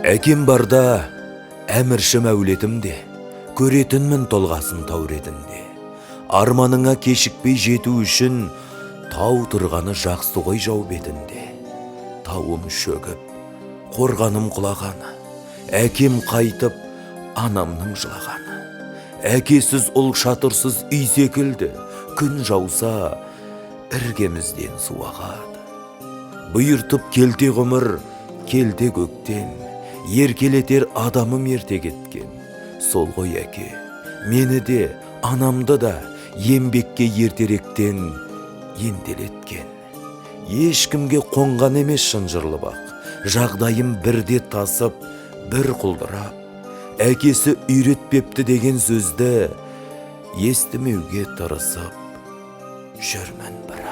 Әкем барда, әмірші мәулетімде, көретінмін толғасын тауретінде. Арманыңа кешікпей жету үшін, тау тұрғаны жақсы ғой жау бетінде. Тауым шөгіп, қорғаным құлағаны, әкем қайтып, анамның жылағаны. Әкесіз ұл шатырсыз үй секілді, күн жауса, іргемізден су ағады. Бұйыртып келте ғұмыр, келте көктен, еркелетер адамым ерте кеткен. Сол ғой әке, мені де, анамды да еңбекке ертеректен ентелеткен. Ешкімге қонған емес шынжырлы бақ, жағдайым бірде тасып, бір құлдырап. Әкесі үйретпепті деген сөзді естімеуге тырысып жүрмін бірақ.